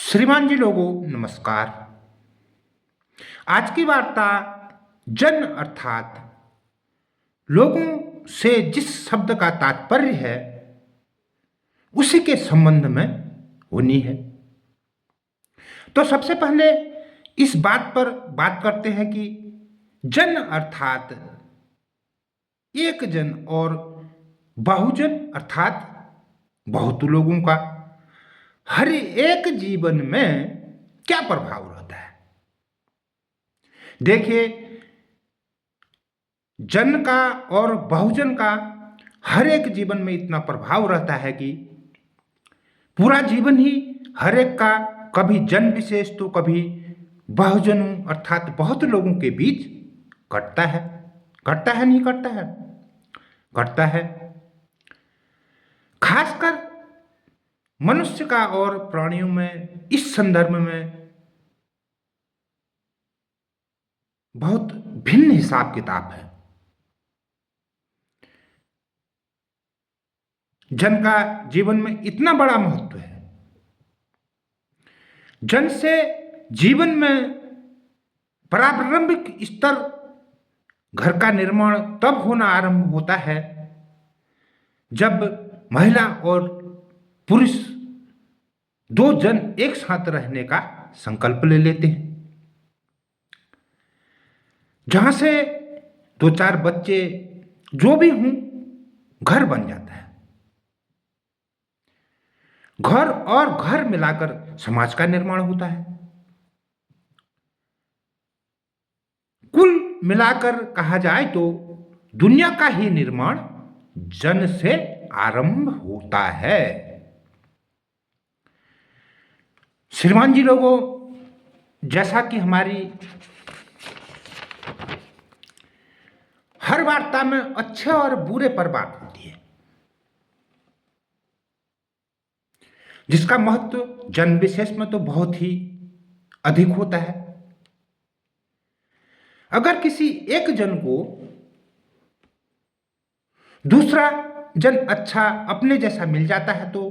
श्रीमान जी लोगों नमस्कार। आज की वार्ता जन अर्थात लोगों से जिस शब्द का तात्पर्य है उसी के संबंध में होनी है। तो सबसे पहले इस बात पर बात करते हैं कि जन अर्थात एक जन और बहुजन अर्थात बहुत लोगों का हर एक जीवन में क्या प्रभाव रहता है। देखिए, जन का और बहुजन का हर एक जीवन में इतना प्रभाव रहता है कि पूरा जीवन ही हर एक का कभी जन विशेष तो कभी बहुजनों अर्थात बहुत लोगों के बीच कटता है। कटता है नहीं कटता है, कटता है। खासकर मनुष्य का और प्राणियों में इस संदर्भ में बहुत भिन्न हिसाब किताब है। जन का जीवन में इतना बड़ा महत्व है। जन से जीवन में प्रारंभिक स्तर घर का निर्माण तब होना आरंभ होता है जब महिला और पुरुष दो जन एक साथ रहने का संकल्प ले लेते हैं, जहां से दो चार बच्चे जो भी हों घर बन जाता है। घर और घर मिलाकर समाज का निर्माण होता है। कुल मिलाकर कहा जाए तो दुनिया का ही निर्माण जन से आरंभ होता है। श्रीमान जी लोगों, जैसा कि हमारी हर वार्ता में अच्छे और बुरे पर बात होती है, जिसका महत्व जन विशेष में तो बहुत ही अधिक होता है। अगर किसी एक जन को दूसरा जन अच्छा अपने जैसा मिल जाता है तो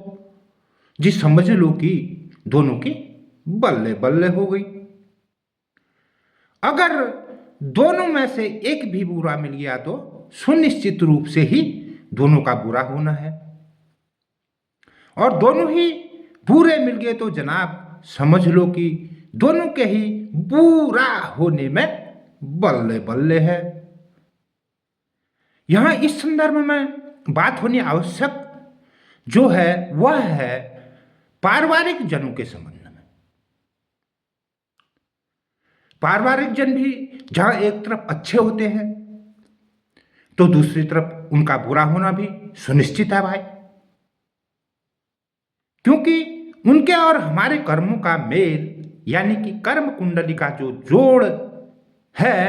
जी समझ लो कि दोनों की बल्ले बल्ले हो गई। अगर दोनों में से एक भी बुरा मिल गया तो सुनिश्चित रूप से ही दोनों का बुरा होना है, और दोनों ही बुरे मिल गए तो जनाब समझ लो कि दोनों के ही बुरा होने में बल्ले बल्ले है। यहां इस संदर्भ में बात होनी आवश्यक जो है वह है पारिवारिक जनों के संबंध में। पारिवारिक जन भी जहां एक तरफ अच्छे होते हैं तो दूसरी तरफ उनका बुरा होना भी सुनिश्चित है भाई, क्योंकि उनके और हमारे कर्मों का मेल यानी कि कर्म कुंडली का जो जोड़ है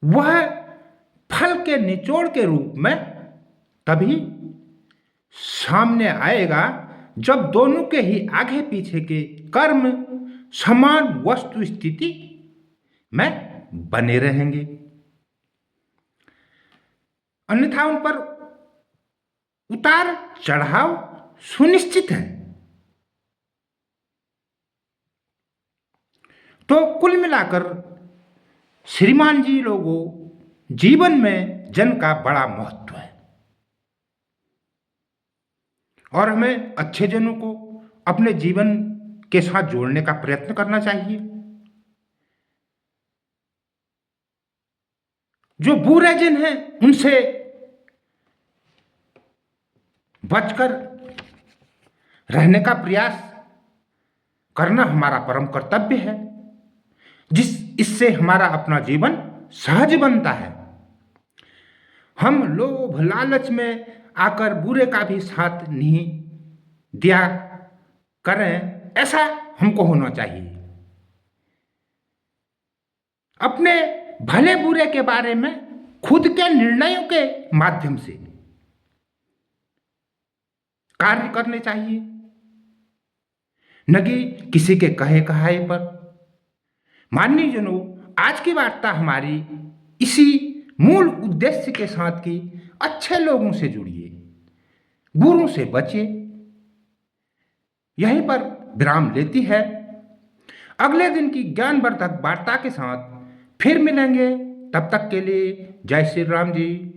वह फल के निचोड़ के रूप में तभी सामने आएगा जब दोनों के ही आगे पीछे के कर्म समान वस्तु स्थिति में बने रहेंगे, अन्यथा उन पर उतार चढ़ाव सुनिश्चित है। तो कुल मिलाकर श्रीमान जी लोगों, जीवन में जन का बड़ा महत्व है और हमें अच्छे जनों को अपने जीवन के साथ जोड़ने का प्रयत्न करना चाहिए। जो बुरे जन हैं उनसे बचकर रहने का प्रयास करना हमारा परम कर्तव्य है, इससे हमारा अपना जीवन सहज बनता है। हम लोभ लालच में आकर बुरे का भी साथ नहीं दिया करें, ऐसा हमको होना चाहिए। अपने भले बुरे के बारे में खुद के निर्णयों के माध्यम से कार्य करने चाहिए, न कि किसी के कहे कहाए पर। माननीय जनों, आज की वार्ता हमारी इसी मूल उद्देश्य के साथ कि अच्छे लोगों से जुड़िए, बुरों से बचिए, यहीं पर विराम लेती है। अगले दिन की ज्ञानवर्धक वार्ता के साथ फिर मिलेंगे। तब तक के लिए जय श्री राम जी।